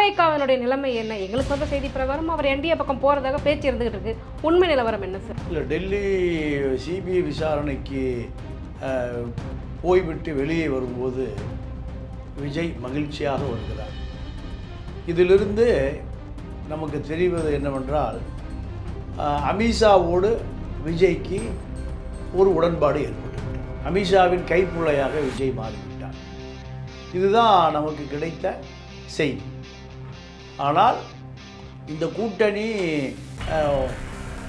தாவேக்காவினுடைய நிலைமை என்ன? எங்களுக்கு வந்த செய்தி பிரகாரம் அவர் என்டிஏ பக்கம் போகிறதாக பேச்சு இருந்துகிட்டு இருக்கு. உண்மை நிலவரம் என்ன சார்? இல்லை, டெல்லி சிபிஐ விசாரணைக்கு போய்விட்டு வெளியே வரும்போது விஜய் மகிழ்ச்சியாக வருகிறார். இதிலிருந்து நமக்கு தெரிவது என்னவென்றால் அமித்ஷாவோடு விஜய்க்கு ஒரு உடன்பாடு ஏற்பட்டுவிட்டார். அமித்ஷாவின் கைப்புள்ளையாக விஜய் மாறிவிட்டார். இதுதான் நமக்கு கிடைத்த செய்தி. ஆனால் இந்த கூட்டணி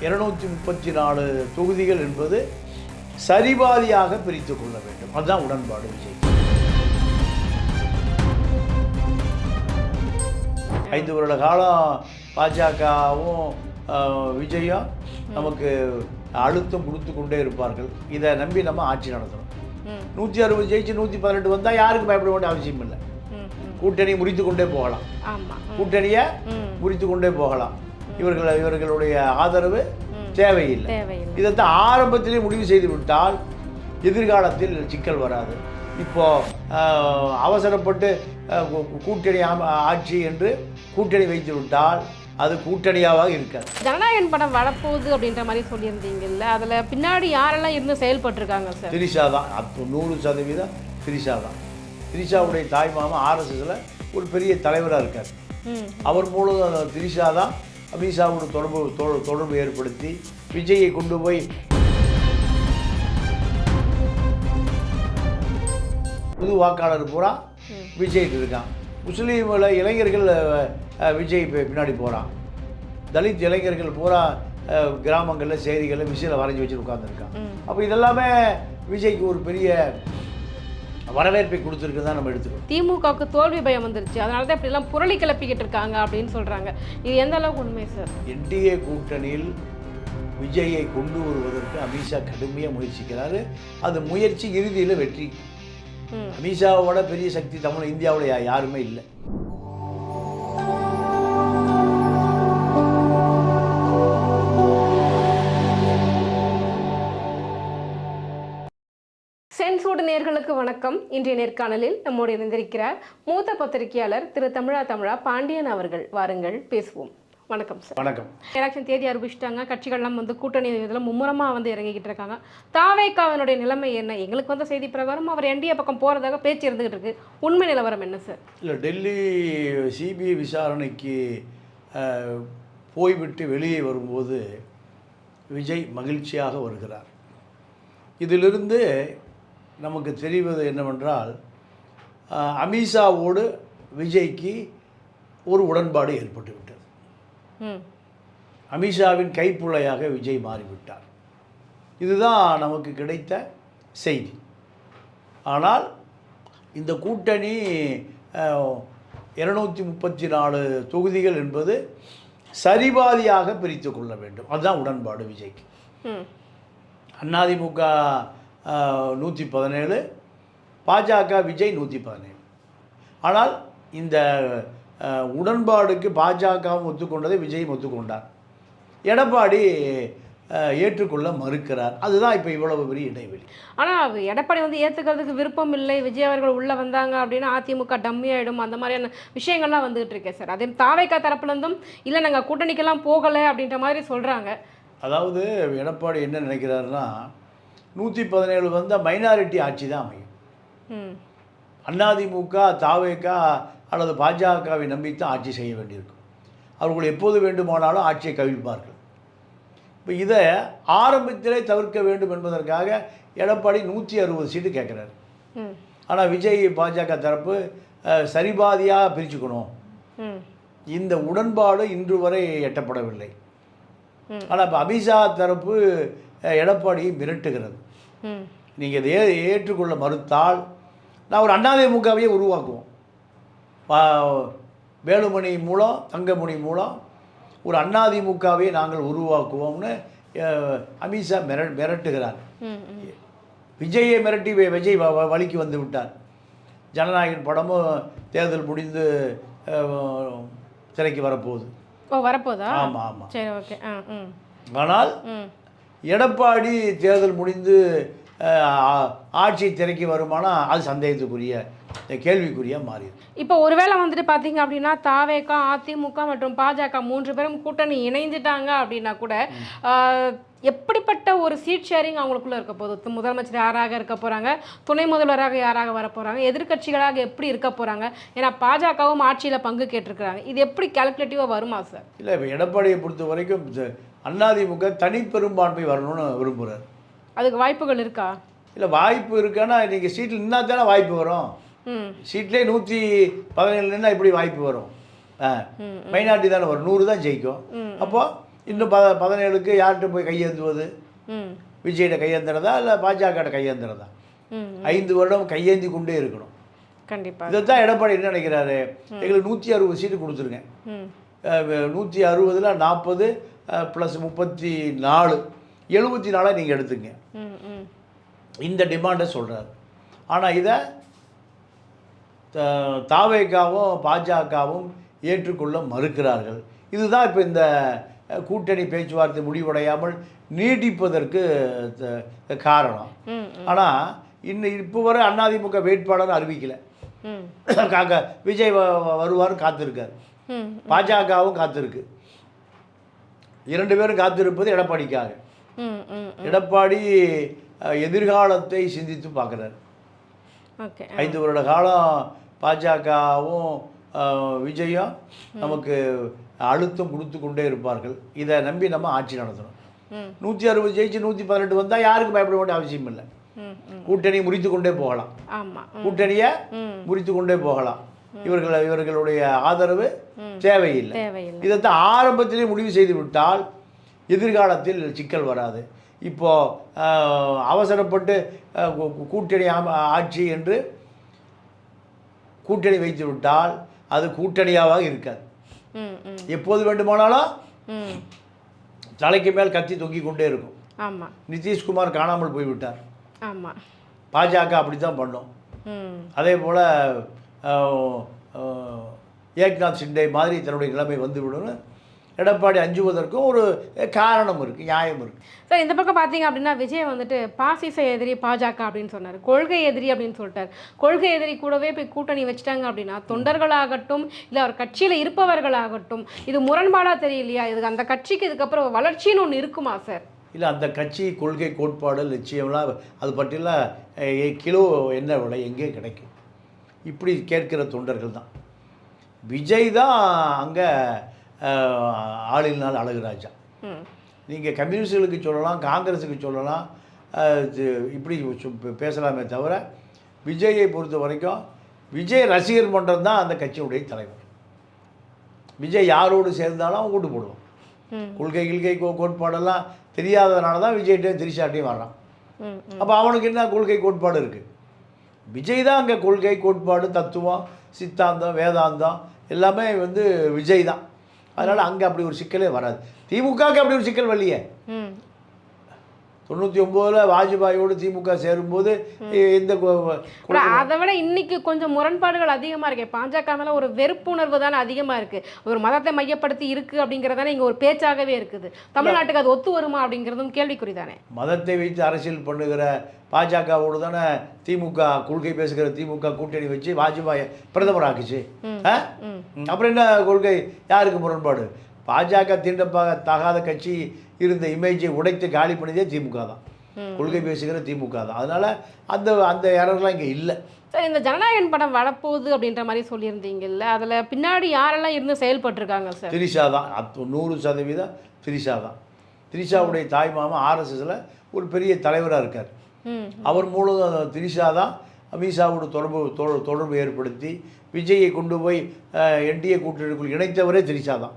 234 தொகுதிகள் என்பது சரிபாதியாக பிரித்து கொள்ள வேண்டும். அதுதான் உடன்பாடு விஜய். 5 வருட காலம் பாஜகவும் விஜயும் நமக்கு அழுத்தம் கொடுத்து கொண்டே இருப்பார்கள். இதை நம்பி நம்ம ஆட்சி நடத்தணும். 160 ஜெயிச்சு 118 வந்தால் யாருக்கு பயப்பட வேண்டிய அவசியம் இல்லை. கூட்டணி முறித்து கொண்டே போகலாம். கூட்டணியை முறித்து கொண்டே போகலாம். இவர்களுடைய ஆதரவு தேவையில்லை. இதைத்தான் ஆரம்பத்திலே முடிவு செய்து விட்டால் எதிர்காலத்தில் சிக்கல் வராது. இப்போ அவசரப்பட்டு கூட்டணி ஆட்சி என்று கூட்டணி வைத்து விட்டால் அது கூட்டணியாக இருக்காது. ஜனநாயகன் படம் வரப்போகுது அப்படின்ற மாதிரி சொல்லியிருந்தீங்கல்ல, அதில் பின்னாடி யாரெல்லாம் இருந்து செயல்பட்டுருக்காங்க சார்? திரிஷா தான். 100% திரிஷா தான். திரிஷாவுடைய தாய் மாமா ஆர்எஸ்எஸ்ல ஒரு பெரிய தலைவராக இருக்கார். அவர் மூலம் திரிஷா தான் அமித்ஷாவோட தொடர்பு ஏற்படுத்தி விஜயை கொண்டு போய் புது வாக்காளர் பூரா விஜய்க்கு இருக்கான். முஸ்லீமில் இளைஞர்கள் விஜய் பின்னாடி போகிறான். தலித் இளைஞர்கள் பூரா கிராமங்களில் செய்திகளில் விஷயம் வரைஞ்சி வச்சுட்டு உட்காந்துருக்கான். அப்போ இதெல்லாமே விஜய்க்கு ஒரு பெரிய வரவேற்பை கொடுத்துருக்கு தான் நம்ம எடுத்துக்கணும். திமுகவுக்கு தோல்வி பயம் வந்துருச்சு, அதனால தான் இப்படிலாம் புரளி கிளப்பிக்கிட்டு இருக்காங்க அப்படின்னு சொல்கிறாங்க. இது எந்த அளவுக்கு உண்மை சார்? என்டிஏ கூட்டணியில் விஜயை கொண்டு வருவதற்கு அமித்ஷா கடுமையாக முயற்சிக்கிறாரு. அது முயற்சி இறுதியில் வெற்றி. அமித்ஷாவோட பெரிய சக்தி இந்தியாவில் யாருமே இல்லை. சென்சூடு நேயர்களுக்கு வணக்கம். இன்றைய நேர்காணலில் நம்மோடு இணைந்திருக்கிறார் மூத்த பத்திரிகையாளர் திரு தமிழா பாண்டியன் அவர்கள். வாருங்கள் பேசுவோம். வணக்கம் சார். வணக்கம். எலெக்ஷன் தேதி அறிவிச்சிட்டாங்க. கட்சிகள்லாம் கூட்டணி இதில் மும்முரமாக இறங்கிக்கிட்டு இருக்காங்க. தாவேக்காவினுடைய நிலைமை என்ன? எங்களுக்கு வந்த செய்தி பிரகாரம் அவர் என்டிஏ பக்கம் போகிறதாக பேச்சு இருந்துகிட்டு இருக்கு. உண்மை நிலவரம் என்ன சார்? இல்லை, டெல்லி சிபிஐ விசாரணைக்கு போய்விட்டு வெளியே வரும்போது விஜய் மகிழ்ச்சியாக வருகிறார். இதிலிருந்து நமக்கு தெரிவது என்னவென்றால் அமித்ஷாவோடு விஜய்க்கு ஒரு உடன்பாடு ஏற்பட்டுவிட்டது. அமித்ஷாவின் கைப்புள்ளையாக விஜய் மாறிவிட்டார். இதுதான் நமக்கு கிடைத்த செய்தி. ஆனால் இந்த கூட்டணி 234 தொகுதிகள் என்பது சரிபாதியாக பிரித்து கொள்ள வேண்டும். அதுதான் உடன்பாடு விஜய்க்கு. அதிமுக 117, பாஜக விஜய் 117. ஆனால் இந்த உடன்பாடுக்கு பாஜகவும் ஒத்துக்கொண்டதை விஜயும் ஒத்துக்கொண்டார். எடப்பாடி ஏற்றுக்கொள்ள மறுக்கிறார். அதுதான் இப்போ இவ்வளவு பெரிய இடைவெளி. ஆனால் எடப்பாடி ஏற்றுக்கிறதுக்கு விருப்பம் இல்லை. விஜய் அவர்கள் உள்ளே வந்தாங்க அப்படின்னா அதிமுக டம்மி ஆகிடும், அந்த மாதிரியான விஷயங்கள்லாம் வந்துகிட்டு இருக்கேன் சார். அதே தாவேக்கா தரப்புலேருந்தும் இல்லை நாங்கள் கூட்டணிக்கெல்லாம் போகலை அப்படின்ற மாதிரி சொல்கிறாங்க. அதாவது எடப்பாடி என்ன நினைக்கிறாருன்னா 117 வந்தால் மைனாரிட்டி ஆட்சி தான் அமையும். அதிமுக தாவேக்கா அல்லது பாஜகவை நம்பித்தான் ஆட்சி செய்ய வேண்டியிருக்கும். அவர்கள் எப்போது வேண்டுமானாலும் ஆட்சியை கவிழ்ப்பார்கள். இப்போ இதை ஆரம்பத்திலே தவிர்க்க வேண்டும் என்பதற்காக எடப்பாடி 160 சீட்டு கேட்குறாரு. ஆனால் விஜய் பாஜக தரப்பு சரிபாதியாக பிரிச்சுக்கணும். இந்த உடன்பாடு இன்று வரை எட்டப்படவில்லை. ஆனால் இப்போ அமித்ஷா தரப்பு எடப்பாடியை மிரட்டுகிறது. நீங்கள் இதை ஏற்றுக்கொள்ள மறுத்தால் நான் ஒரு அதிமுகவையே உருவாக்குவோம். வேலுமணி மூலம் தங்கமணி மூலம் ஒரு அதிமுகவை நாங்கள் உருவாக்குவோம்னு அமித்ஷா மிரட்டுகிறார். விஜயை மிரட்டி விஜய் வழிக்கு வந்து விட்டார். ஜனநாயகன் படமும் தேர்தல் முடிந்து திரைக்கு வரப்போகுது. வரப்போதா? ஆமாம் ஆமாம். சரி, ஓகே. ஆனால் எடப்பாடி தேர்தல் முடிந்து ஆட்சி திரைக்கு வருமானா அது சந்தேகத்துக்குரிய கேள்விக்குறியாக மாறிடும். இப்போ ஒருவேளை வந்துட்டு பார்த்தீங்க அப்படின்னா தாவேகா, அதிமுக மற்றும் பாஜக 3 பேரும் கூட்டணி இணைஞ்சிட்டாங்க அப்படின்னா கூட எப்படிப்பட்ட ஒரு சீட் ஷேரிங் அவங்களுக்குள்ள இருக்க போகுது? முதலமைச்சர் யாராக இருக்க போகிறாங்க, துணை முதல்வராக யாராக வர போகிறாங்க, எதிர்க்கட்சிகளாக எப்படி இருக்க போகிறாங்க? ஏன்னா பாஜகவும் ஆட்சியில் பங்கு கேட்டிருக்கிறாங்க. இது எப்படி கால்குலேட்டிவாக வருமா சார்? இல்லை, இப்போ எடப்பாடியை பொறுத்த வரைக்கும் அதிமுக தனிப்பெரும்பான்மை வரணும்னு விரும்புகிறார். அதுக்கு வாய்ப்புகள் இருக்கா? இல்லை, வாய்ப்பு இருக்கான்னா நீங்கள் சீட்டில் நின்னா தானே வாய்ப்பு வரும். சீட்லேயே 117 நின்னா எப்படி வாய்ப்பு வரும்? மைனாரிட்டி தானே வரும், 100 தான் ஜெயிக்கும். அப்போது இன்னும் 17க்கு யார்கிட்ட போய் கையேந்துவது? விஜயிட கையேந்துறதா இல்லை பாஜக கையேந்துறதா? 5 வருடம் கையேந்தி கொண்டே இருக்கணும். கண்டிப்பாக இதைத்தான் எடப்பாடி என்ன நினைக்கிறாரு, எங்களுக்கு 160 சீட்டு கொடுத்துருங்க, 160ல் 40 ப்ளஸ் 34 74 நீங்கள் எடுத்துங்க, இந்த டிமாண்டை சொல்கிறார். ஆனால் இதை தாவேகாவும் பாஜகவும் ஏற்றுக்கொள்ள மறுக்கிறார்கள். இதுதான் இப்போ இந்த கூட்டணி பேச்சுவார்த்தை முடிவடையாமல் நீடிப்பதற்கு காரணம். ஆனால் இப்போ வரை அதிமுக வேட்பாளர் அறிவிக்கலை. விஜய் வருவார் காத்திருக்கார், பாஜகவும் காத்திருக்கு. 2 பேரும் காத்திருப்பது எடப்பாடிக்காக. எடப்பாடி எதிர்காலத்தை சிந்தித்து பார்க்குறாரு. 5 வருட காலம் பாஜகவும் விஜயும் நமக்கு அழுத்தம் கொடுத்து கொண்டே இருப்பார்கள். இதை நம்பி நம்ம ஆட்சி நடத்தணும். 160 ஜெயிச்சு 118 வந்தால் யாருக்கும் பயப்பட வேண்டிய அவசியம் இல்லை. கூட்டணி முறித்து கொண்டே போகலாம், கூட்டணியை முறித்து கொண்டே போகலாம். இவர்களுடைய ஆதரவு தேவையில்லை. இதைத்தான் ஆரம்பத்திலே முடிவு செய்து விட்டால் எதிர்காலத்தில் சிக்கல் வராது. இப்போது அவசரப்பட்டு கூட்டணி ஆட்சி என்று கூட்டணி வைத்து விட்டால் அது கூட்டணியாக இருக்காது. எப்போது வேண்டுமானாலும் தலைக்கு மேல் கத்தி தொங்கிக் கொண்டே இருக்கும். நிதிஷ்குமார் காணாமல் போய்விட்டார், பாஜக அப்படி தான் பண்ணோம். அதே போல் ஏக்நாத் சிண்டே மாதிரி தன்னுடைய நிலைமை வந்துவிடும்னு எடப்பாடி அஞ்சுவதற்கும் ஒரு காரணம் இருக்குது, நியாயம் இருக்குது. சார், இந்த பக்கம் பார்த்தீங்க அப்படின்னா விஜய் வந்துட்டு பாசிச எதிரி பாஜக அப்படின்னு சொன்னார், கொள்கை எதிரி அப்படின்னு சொல்லிட்டார். கொள்கை எதிரி கூடவே போய் கூட்டணி வச்சுட்டாங்க அப்படின்னா தொண்டர்களாகட்டும் இல்லை அவர் கட்சியில் இருப்பவர்களாகட்டும் இது முரண்பாடாக தெரியலையா? இதுக்கு அந்த கட்சிக்கு இதுக்கப்புறம் வளர்ச்சின்னு ஒன்று இருக்குமா சார்? இல்லை, அந்த கட்சி கொள்கை கோட்பாடு லட்சியம்லாம் அது பற்றிலாம் கிலோ என்ன விலை எங்கே கிடைக்கும் இப்படி கேட்கிற தொண்டர்கள் தான். விஜய் தான் அங்கே ஆளினால் அழகுராஜா. நீங்கள் கம்யூனிஸ்டுகளுக்கு சொல்லலாம், காங்கிரஸுக்கு சொல்லலாம், இப்படி பேசலாமே தவிர விஜயை பொறுத்த வரைக்கும் விஜய் ரசிகர் மன்றம் தான் அந்த கட்சியுடைய தலைவர். விஜய் யாரோடு சேர்ந்தாலும் அவன் கூட்டு போடுவான். கொள்கை கோட்பாடெல்லாம் தெரியாததுனால தான் விஜய்கிட்டே திரிஷாட்டையும் வர்றான். அப்போ அவனுக்கு என்ன கொள்கை கோட்பாடு இருக்குது? விஜய் தான் அங்கே கொள்கை கோட்பாடு தத்துவம் சித்தாந்தம் வேதாந்தம் எல்லாமே விஜய் தான். அதனால் அங்கே அப்படி ஒரு சிக்கலே வராது. திமுகவுக்கு அப்படி ஒரு சிக்கல் வரலையே. 99 வாஜ்பாயோடு திமுக சேரும்போது இந்த அதை விட இன்னைக்கு கொஞ்சம் முரண்பாடுகள் அதிகமாக இருக்கு. பாஜக மேலே ஒரு வெறுப்புணர்வு தானே அதிகமாக இருக்குது. ஒரு மதத்தை மையப்படுத்தி இருக்குது அப்படிங்கிறதானே இங்கே ஒரு பேச்சாகவே இருக்குது. தமிழ்நாட்டுக்கு அது ஒத்து வருமா அப்படிங்கிறதும் கேள்விக்குறி தானே. மதத்தை வைத்து அரசியல் பண்ணுகிற பாஜகவோடு தானே திமுக கொள்கை பேசுகிற திமுக கூட்டணி வச்சு வாஜ்பாயை பிரதமர் ஆக்குச்சு. அப்புறம் என்ன கொள்கை யாருக்கு முரண்பாடு? பாஜக தீண்டத்தகாத கட்சி இருந்த இமேஜை உடைத்து காலி பண்ணிதே திமுக தான், கொள்கை பேசுகிற திமுக தான். அதனால் அந்த அந்த எரர்லாம் இங்கே இல்லை. சார், இந்த ஜனநாயகன் படம் வரப்போகுது அப்படின்ற மாதிரி சொல்லியிருந்தீங்கல்ல, அதில் பின்னாடி யாரெல்லாம் இருந்து செயல்பட்டுருக்காங்க சார்? திரிஷா தான், 100% திரிஷா தான். திரிஷாவுடைய தாய் மாமா RSSல ஒரு பெரிய தலைவராக இருக்கார். அவர் மூலம் திரிஷா தான் அமித்ஷாவோட தொடர்பு ஏற்படுத்தி விஜயை கொண்டு போய் NDA கூட்டணிக்குள் இணைத்தவரே திரிஷா தான்.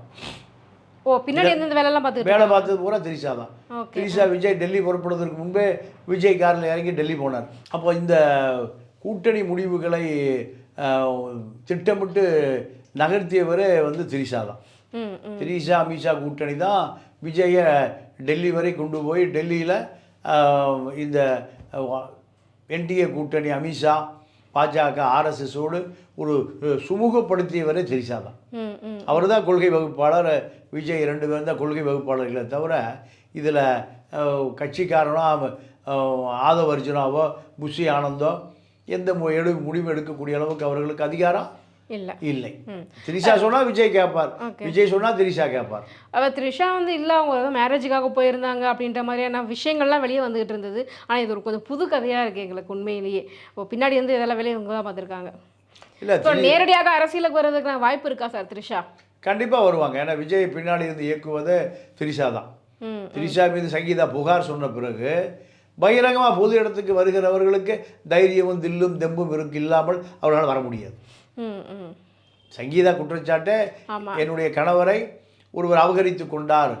பின்னாடி இந்த வேலைலாம் வேலை பார்த்தது பூரா திரிஷா தான். திரிஷா விஜய் டெல்லி புறப்படுவதற்கு முன்பே விஜய் காரில் இறங்கி டெல்லி போனார். அப்போ இந்த கூட்டணி முடிவுகளை திட்டமிட்டு நகர்த்தியவரே திரிஷா தான். திரிஷா அமித்ஷா கூட்டணி தான் விஜயை டெல்லி வரை கொண்டு போய் டெல்லியில் இந்த NDA கூட்டணி அமித்ஷா பாஜக RSSோடு ஒரு சுமூகப்படுத்தியவரே திரிஷா தான். அவர் தான் கொள்கை வகுப்பாளர், விஜய் 2 பேரும் தான் கொள்கை வகுப்பாளர்களை தவிர இதில் கட்சிக்காரனோ ஆதவ அர்ஜுனாவோ புஷி ஆனந்தோ எந்த முடிவு எடுக்கக்கூடிய அளவுக்கு அவர்களுக்கு அதிகாரம் இல்லை. இல்லை. திரிஷா சொன்னால் விஜய் கேட்பார், விஜய் சொன்னால் திரிஷா கேட்பார். அவள் த்ரிஷா வந்து இல்லை, அவங்க ஏதோ மேரேஜுக்காக போயிருந்தாங்க அப்படின்ற மாதிரியான விஷயங்கள்லாம் வெளியே வந்துகிட்டு இருந்தது. ஆனால் இது ஒரு கொஞ்சம் புது கதையாக இருக்குது எங்களுக்கு உண்மையிலேயே. இப்போ பின்னாடி வந்து இதெல்லாம் வெளியே இவங்க தான் பார்த்துருக்காங்க. இல்லை, நேரடியாக அரசியலுக்கு வர்றதுக்கு வாய்ப்பு இருக்கா சார் த்ரிஷா? கண்டிப்பாக வருவாங்க. ஏன்னா விஜய் பின்னாடி இருந்து இயக்குவது திரிஷா தான். திரிஷா மீது சங்கீதா புகார் சொன்ன பிறகு பகிரங்கமாக பொது இடத்துக்கு வருகிறவர்களுக்கு தைரியமும் தில்லும் தெம்பும் இல்லாமல் அவர்களால் வர முடியாது. சங்கீதா குற்றச்சாட்டை என்னுடைய கணவரை ஒருவர் அபகரித்து கொண்டார்,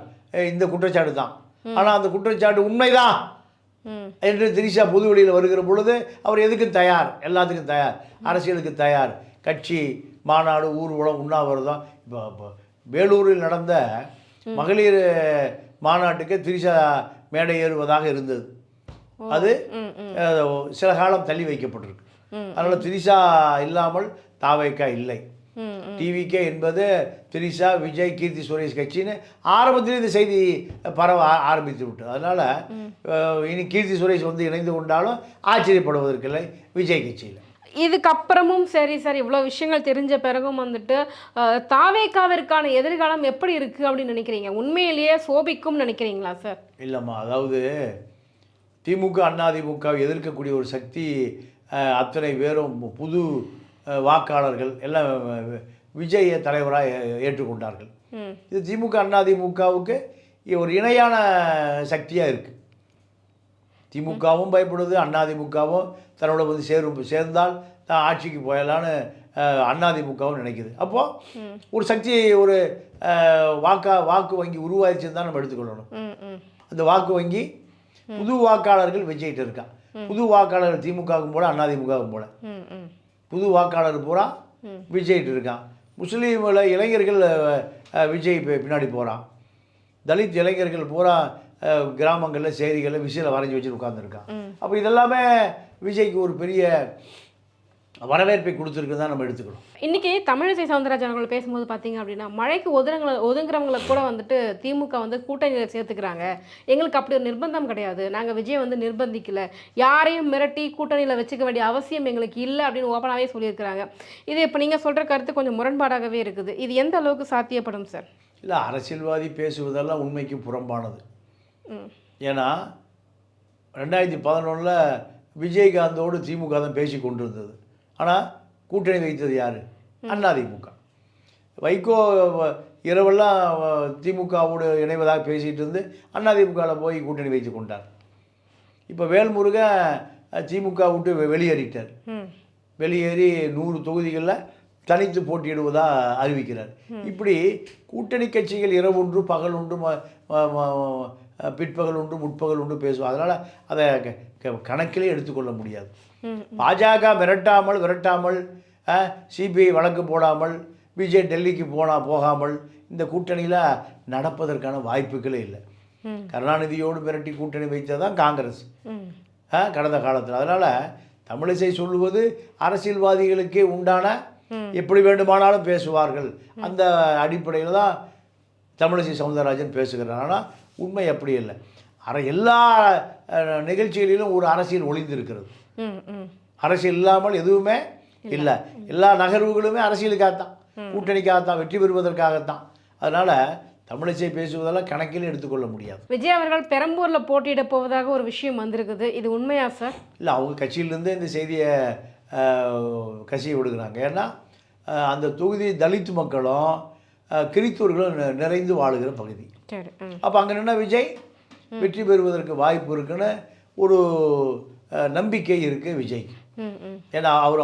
இந்த குற்றச்சாட்டு தான். ஆனால் அந்த குற்றச்சாட்டு உண்மைதான் என்று திரிஷா பொது வெளியில் வருகிற பொழுது அவர் எதுக்கும் தயார், எல்லாத்துக்கும் தயார், அரசியலுக்கு தயார். கட்சி மாநாடு ஊர்வலம் உண்ணாவிரதம். இப்போ வேலூரில் நடந்த மகளிர் மாநாட்டுக்கு திரிஷா மேடை ஏறுவதாக இருந்தது. அது சில காலம் தள்ளி வைக்கப்பட்டிருக்கு. அதனால் திரிஷா இல்லாமல் தாவேக்கா இல்லை. டிவிகே என்பது திரிஷா, விஜய், கீர்த்தி சுரேஷ் கட்சின்னு ஆரம்பத்தில் இந்த செய்தி பரவ ஆரம்பித்து விட்டு, அதனால் இனி கீர்த்தி சுரேஷ் வந்து இணைந்து கொண்டாலும் ஆச்சரியப்படுவதற்கில்லை விஜய் கட்சியில். இதுக்கப்புறமும் சரி சார், இவ்வளோ விஷயங்கள் தெரிஞ்ச பிறகும் வந்துட்டு தாவேக்காவிற்கான எதிர்காலம் எப்படி இருக்குது அப்படின்னு நினைக்கிறீங்க? உண்மையிலேயே சோபிக்கும் நினைக்கிறீங்களா சார்? இல்லைம்மா, அதாவது திமுக அதிமுகவை எதிர்க்கக்கூடிய ஒரு சக்தி அத்தனை பேரும் புது வாக்காளர்கள் எல்லாம் விஜய தலைவராக ஏற்றுக்கொண்டார்கள். இது திமுக அதிமுகவுக்கு ஒரு இணையான சக்தியாக இருக்குது. திமுகவும் பயப்படுது, அதிமுகவும் தன்னோட வந்து சேர்ந்தால் தான் ஆட்சிக்கு போயலான்னு அதிமுகவும் நினைக்குது. அப்போது ஒரு சக்தி, ஒரு வாக்கு வங்கி உருவாயிடுச்சுன்னு தான் நம்ம எடுத்துக்கொள்ளணும். அந்த வாக்கு வங்கி புது வாக்காளர்கள் விஜய்கிட்ட இருக்கான். புது வாக்காளர்கள் திமுகவும் போல அதிமுகவும் போல புது வாக்காளர் பூரா விஜய்கிட்ட இருக்கான். முஸ்லீமில் இளைஞர்கள் விஜய் பின்னாடி போகிறான். தலித் இளைஞர்கள் பூரா கிராமங்களில் செய்திகளில் விசில வரைஞ்சி வச்சுட்டு உட்காந்துருக்கான். அப்போ இதெல்லாமே விஜய்க்கு ஒரு பெரிய வரவேற்பை கொடுத்துருக்கு தான் நம்ம எடுத்துக்கணும். இன்றைக்கி தமிழிசை சவுந்தரராஜன் அவர்கள் பேசும்போது பார்த்தீங்க அப்படின்னா, மழைக்கு ஒதுங்குறவங்களை கூட வந்துட்டு திமுக வந்து கூட்டணியில் சேர்த்துக்கிறாங்க. எங்களுக்கு அப்படி ஒரு நிர்பந்தம் கிடையாது, நாங்கள் விஜய் வந்து நிர்பந்திக்கலை, யாரையும் மிரட்டி கூட்டணியில் வச்சுக்க வேண்டிய அவசியம் எங்களுக்கு இல்லை அப்படின்னு ஓப்பனாகவே சொல்லியிருக்கிறாங்க. இது இப்போ நீங்கள் சொல்கிற கருத்து கொஞ்சம் முரண்பாடாகவே இருக்குது. இது எந்த அளவுக்கு சாத்தியப்படும் சார்? இல்லை, அரசியல்வாதி பேசுவதெல்லாம் உண்மைக்கு புறம்பானது. ஏன்னா 2011 விஜயகாந்தோடு திமுக தான் பேசி கொண்டிருந்தது. ஆனால் கூட்டணி வைத்தது யார்? அதிமுக. வைகோ இரவெல்லாம் திமுகவோடு இணைவதாக பேசிகிட்டு இருந்து அதிமுகவில் போய் கூட்டணி வைத்து கொண்டார். இப்போ வேல்முருகன் திமுக விட்டு வெளியேறிட்டார். வெளியேறி 100 தொகுதிகளில் தனித்து போட்டியிடுவதாக அறிவிக்கிறார். இப்படி கூட்டணி கட்சிகள் இரவு ஒன்று பகல் ஒன்று பிற்பகல் உண்டு முற்பகல் உண்டு பேசுவோம். அதனால் அதை கணக்கிலே எடுத்துக்கொள்ள முடியாது. பாஜக விரட்டாமல் சிபிஐ வழக்கு போடாமல் விஜய் டெல்லிக்கு போகாமல் இந்த கூட்டணியில் நடப்பதற்கான வாய்ப்புகளே இல்லை. கருணாநிதியோடு மிரட்டி கூட்டணி வைத்ததான் காங்கிரஸ் கடந்த காலத்தில். அதனால் தமிழிசை சொல்லுவது அரசியல்வாதிகளுக்கே உண்டான, எப்படி வேண்டுமானாலும் பேசுவார்கள், அந்த அடிப்படையில் தான் தமிழிசை சவுந்தரராஜன் பேசுகிறார். ஆனால் உண்மை அப்படி இல்லை. எல்லா நிகழ்ச்சிகளிலும் ஒரு அரசியல் ஒளிந்திருக்கிறது. அரசியல் இல்லாமல் எதுவுமே இல்லை. எல்லா நகர்வுகளுமே அரசியலுக்காகத்தான், கூட்டணிக்காகத்தான், வெற்றி பெறுவதற்காகத்தான். அதனால் தமிழிசை பேசுவதெல்லாம் கணக்கில் எடுத்துக்கொள்ள முடியாது. விஜய் அவர்கள் பெரம்பூரில் போட்டியிட போவதாக ஒரு விஷயம் வந்திருக்குது, இது உண்மையா சார்? இல்லை, அவங்க கட்சியிலேருந்து இந்த செய்தியை கசிய விடுகிறாங்க. ஏன்னா அந்த தொகுதி தலித் மக்களும் கிறித்தூர்களும் நிறைந்து வாழுகிற பகுதி. அப்போ அங்கே நின்னா விஜய் வெற்றி பெறுவதற்கு வாய்ப்பு இருக்குன்னு ஒரு நம்பிக்கை இருக்குது விஜய்க்கு. ஏன்னா அவர்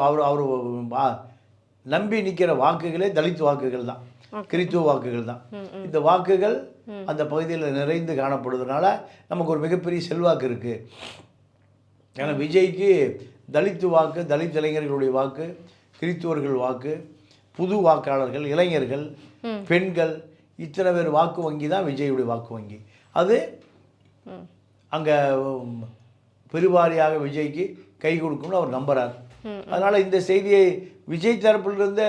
நம்பி நிற்கிற வாக்குகளே தலித் வாக்குகள் தான், கிறித்துவ வாக்குகள் தான். இந்த வாக்குகள் அந்த பகுதியில் நிறைந்து காணப்படுவதனால நமக்கு ஒரு மிகப்பெரிய செல்வாக்கு இருக்குது. ஏன்னா விஜய்க்கு தலித்து வாக்கு, தலித் இளைஞர்களுடைய வாக்கு, கிறித்துவர்கள் வாக்கு, புது வாக்காளர்கள், இளைஞர்கள், பெண்கள், இத்தனை பேர் வாக்கு வங்கி தான் விஜயுடைய வாக்கு வங்கி. அது அங்கே பெருவாரியாக விஜய்க்கு கை கொடுக்கும்னு அவர் நம்புகிறார். அதனால் இந்த செய்தியை விஜய் தரப்பிலிருந்தே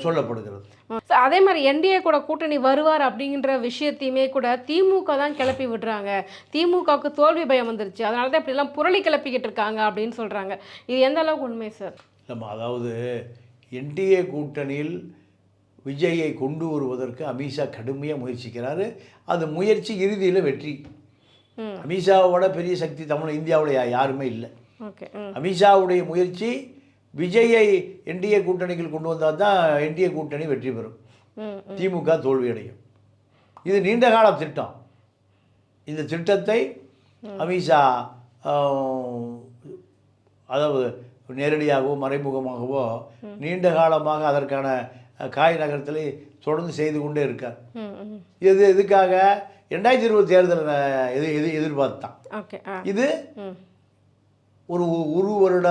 சொல்லப்படுகிறது. அதே மாதிரி என்டிஏ கூட கூட்டணி வருவார் அப்படிங்கிற விஷயத்தையுமே கூட திமுக தான் கிளப்பி விடுறாங்க. திமுகவுக்கு தோல்வி பயம் வந்துருச்சு, அதனால தான் இப்படிலாம் புரளி கிளப்பிக்கிட்டு இருக்காங்க அப்படின்னு சொல்கிறாங்க. இது எந்த அளவுக்கு உண்மை சார்? நம்ம அதாவது என்டிஏ கூட்டணியில் விஜயை கொண்டு வருவதற்கு அமித்ஷா கடுமையாக முயற்சிக்கிறாரு. அது முயற்சி இறுதியில் வெற்றி. அமித்ஷாவோட பெரிய சக்தி இந்தியாவில் யாருமே இல்லை. ஓகே. அமித்ஷாவுடைய முயற்சி விஜயை என்டிஏ கூட்டணிகள் கொண்டு வந்தால் தான் என்டிஏ கூட்டணி வெற்றி பெறும், திமுக தோல்வியடையும். இது நீண்டகால திட்டம். இந்த திட்டத்தை அமித்ஷா அதாவது நேரடியாகவோ மறைமுகமாகவோ நீண்ட காலமாக அதற்கான காய் நகரத்தில் தொடர்ந்து செய்து கொண்டே இருக்கார். எதுக்காக? 2020 தேர்தல் எதிர்பார்த்தான். இது ஒரு வருட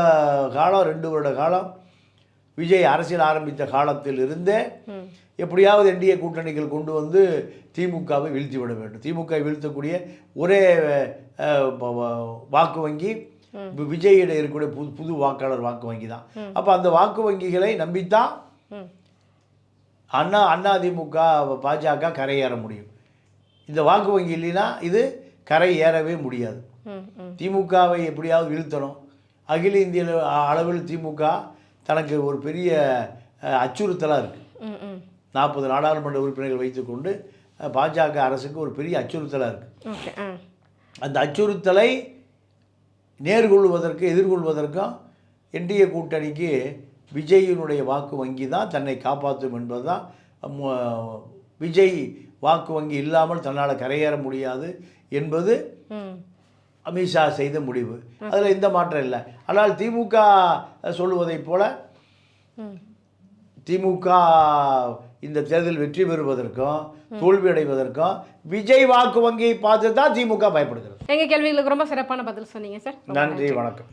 காலம் 2 வருட காலம் விஜய் அரசியல் ஆரம்பித்த காலத்தில் இருந்தே எப்படியாவது என்டிஏ கூட்டணிகள் கொண்டு வந்து திமுகவை வீழ்த்தி விட வேண்டும். திமுகவை வீழ்த்தக்கூடிய ஒரே வாக்கு வங்கி விஜயிட இருக்கக்கூடிய புது வாக்காளர் வாக்கு வங்கி தான். அப்போ அந்த வாக்கு வங்கிகளை நம்பித்தான் அதிமுக பாஜக கரையேற முடியும். இந்த வாக்கு வங்கி இல்லைன்னா இது கரை ஏறவே முடியாது. திமுகவை எப்படியாவது வீழ்த்தணும். அகில இந்திய அளவில் திமுக தனக்கு ஒரு பெரிய அச்சுறுத்தலாக இருக்குது. 40 நாடாளுமன்ற உறுப்பினர்கள் வைத்துக்கொண்டு பாஜக அரசுக்கு ஒரு பெரிய அச்சுறுத்தலாக இருக்குது. அந்த அச்சுறுத்தலை எதிர்கொள்வதற்கும் என்டிஏ கூட்டணிக்கு விஜயினுடைய வாக்கு வங்கி தான் தன்னை காப்பாற்றும் என்பது தான். விஜய் வாக்கு வங்கி இல்லாமல் தன்னால் கரையேற முடியாது என்பது அமித்ஷா செய்த முடிவு. அதில் எந்த மாற்றம் இல்லை. ஆனால் திமுக சொல்லுவதைப் போல திமுக இந்த தேர்தல் வெற்றி பெறுவதற்கும் தோல்வி அடைவதற்கும் விஜய் வாக்கு வங்கியை பார்த்து தான் திமுக பயப்படுகிறது. எங்கள் கேள்விகளுக்கு ரொம்ப சிறப்பான பதில் சொன்னீங்க சார். நன்றி, வணக்கம்.